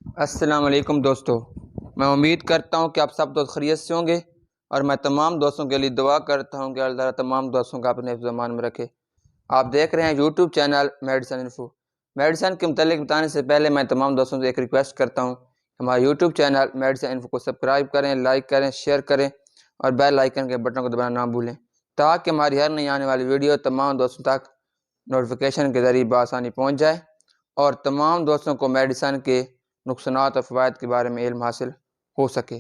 السلام علیکم دوستو، میں امید کرتا ہوں کہ آپ سب دوست خیریت سے ہوں گے، اور میں تمام دوستوں کے لیے دعا کرتا ہوں کہ اللہ تعالیٰ تمام دوستوں کا اپنے حفظ و امان میں رکھے۔ آپ دیکھ رہے ہیں YouTube channel medicine info. Medicine کے متعلق بتانے سے پہلے میں تمام دوستوں سے ایک ریکویسٹ کرتا ہوں کہ ہمارا یوٹیوب چینل میڈیسن انفو کو سبسکرائب کریں، لائک کریں، شیئر کریں اور بیل آئیکن کے بٹن کو دبانا نہ بھولیں، تاکہ ہماری ہر نئی آنے والی ویڈیو تمام دوستوں تک نوٹیفیکیشن کے ذریعے بآسانی پہنچ جائے اور تمام دوستوں کو میڈیسن کے نقصانات اور فوائد کے بارے میں علم حاصل ہو سکے۔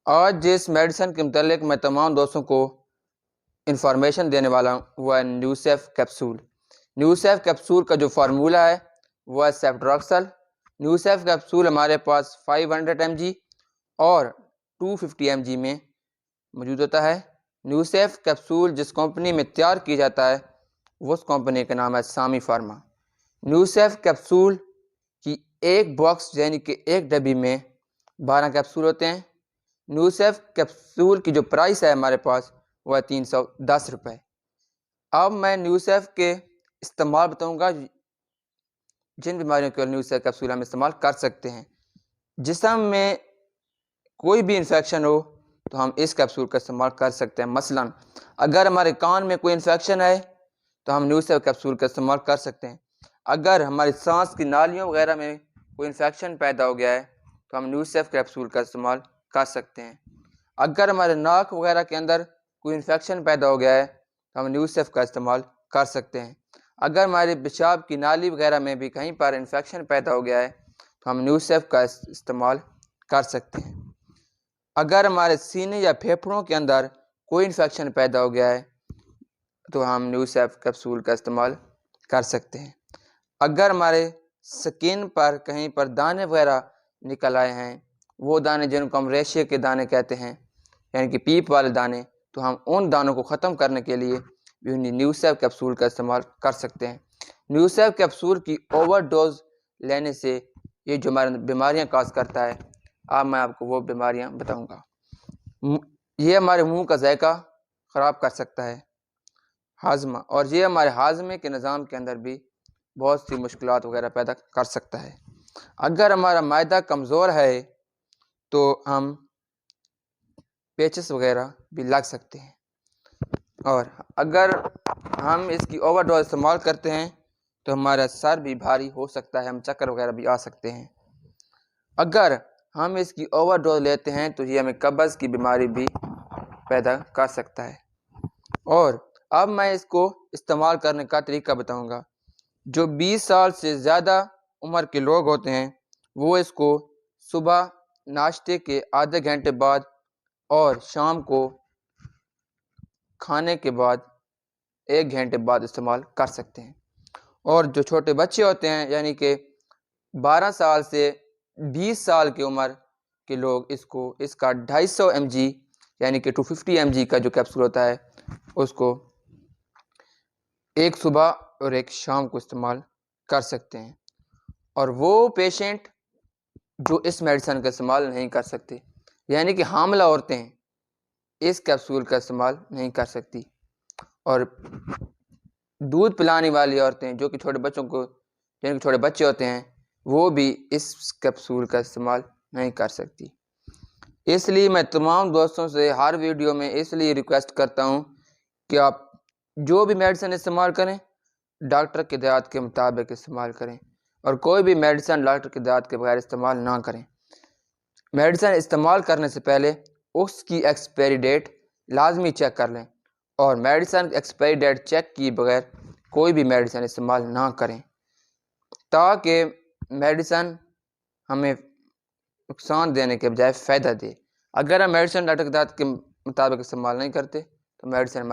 آج جس میڈیسن کے متعلق میں تمام دوستوں کو انفارمیشن دینے والا ہوں وہ ہے نیوسیف کیپسول۔ نیوسیف کیپسول کا جو فارمولہ ہے وہ ہے سیفٹراکسل۔ نیوسیف کیپسول ہمارے پاس 500 mg اور 250 mg میں موجود ہوتا ہے۔ نیوسیف کیپسول جس کمپنی میں تیار کی جاتا ہے اس کمپنی کا نام ہے سامی فارما۔ نیوسیف کیپسول کی ایک باکس یعنی کہ ایک ڈبی میں 12 کیپسول ہوتے ہیں۔ نیوسیف کیپسول کی جو پرائس ہے ہمارے پاس وہ ہے 310 روپے۔ اب میں نیوسیف کے استعمال بتاؤں گا، جن بیماریوں کے نیوسیف کیپسول ہم استعمال کر سکتے ہیں۔ جسم میں کوئی بھی انفیکشن ہو تو ہم اس کیپسول کا استعمال کر سکتے ہیں۔ مثلا اگر ہمارے کان میں کوئی انفیکشن ہے تو ہم نیوسیف کیپسول کا استعمال کر سکتے ہیں۔ اگر ہماری سانس کی نالیوں وغیرہ میں کوئی انفیکشن پیدا ہو گیا ہے تو ہم نیوسیف کیپسول کا استعمال کر سکتے ہیں۔ اگر ہمارے ناک وغیرہ کے اندر کوئی انفیکشن پیدا ہو گیا ہے تو ہم نیوسیف کا استعمال کر سکتے ہیں۔ اگر ہمارے پیشاب کی نالی وغیرہ میں بھی کہیں پر انفیکشن پیدا ہو گیا ہے تو ہم نیوسیف کا استعمال کر سکتے ہیں۔ اگر ہمارے سینے یا پھیپھڑوں کے اندر کوئی انفیکشن پیدا ہو گیا ہے تو ہم نیوسیف کیپسول کا استعمال کر سکتے ہیں۔ اگر ہمارے سکن پر کہیں پر دانے وغیرہ نکل آئے ہیں، وہ دانے جن کو ہم ریشے کے دانے کہتے ہیں یعنی کہ پیپ والے دانے، تو ہم ان دانوں کو ختم کرنے کے لیے نیوسیف کیپسول کا استعمال کر سکتے ہیں۔ نیوسیف کیپسول کی اوور ڈوز لینے سے یہ جو ہمارے بیماریاں کاز کرتا ہے، اب میں آپ کو وہ بیماریاں بتاؤں گا۔ یہ ہمارے منہ کا ذائقہ خراب کر سکتا ہے، ہاضمہ، اور یہ ہمارے ہاضمے کے نظام کے اندر بھی بہت سی مشکلات وغیرہ پیدا کر سکتا ہے۔ اگر ہمارا معدہ کمزور ہے تو ہم پیچس وغیرہ بھی لگ سکتے ہیں، اور اگر ہم اس کی اوور ڈوز استعمال کرتے ہیں تو ہمارا سر بھی بھاری ہو سکتا ہے، ہم چکر وغیرہ بھی آ سکتے ہیں۔ اگر ہم اس کی اوور ڈوز لیتے ہیں تو یہ ہمیں قبض کی بیماری بھی پیدا کر سکتا ہے۔ اور اب میں اس کو استعمال کرنے کا طریقہ بتاؤں گا۔ جو 20 سال سے زیادہ عمر کے لوگ ہوتے ہیں وہ اس کو صبح ناشتے کے آدھے گھنٹے بعد اور شام کو کھانے کے بعد 1 گھنٹے بعد استعمال کر سکتے ہیں۔ اور جو چھوٹے بچے ہوتے ہیں یعنی کہ 12 سال سے 20 سال کی عمر کے لوگ اس کا 250 mg یعنی کہ 250 mg کا جو کیپسول ہوتا ہے اس کو ایک صبح اور ایک شام کو استعمال کر سکتے ہیں۔ اور وہ پیشنٹ جو اس میڈیسن کا استعمال نہیں کر سکتے یعنی کہ حاملہ عورتیں اس کیپسول کا استعمال نہیں کر سکتی، اور دودھ پلانے والی عورتیں جو کہ چھوٹے بچے ہوتے ہیں وہ بھی اس کیپسول کا استعمال نہیں کر سکتی۔ اس لیے میں تمام دوستوں سے ہر ویڈیو میں اس لیے ریکویسٹ کرتا ہوں کہ آپ جو بھی میڈیسن استعمال کریں ڈاکٹر کی ہدایات کے مطابق استعمال کریں، اور کوئی بھی میڈیسن ڈاکٹر کی ہدایات کے بغیر استعمال نہ کریں۔ میڈیسن استعمال کرنے سے پہلے اس کی ایکسپائری ڈیٹ لازمی چیک کر لیں، اور میڈیسن ایکسپائری ڈیٹ چیک کیے بغیر کوئی بھی میڈیسن استعمال نہ کریں، تاکہ میڈیسن ہمیں نقصان دینے کے بجائے فائدہ دے۔ اگر ہم میڈیسن ڈاکٹر کی ہدایت کے مطابق استعمال نہیں کرتے تو میڈیسن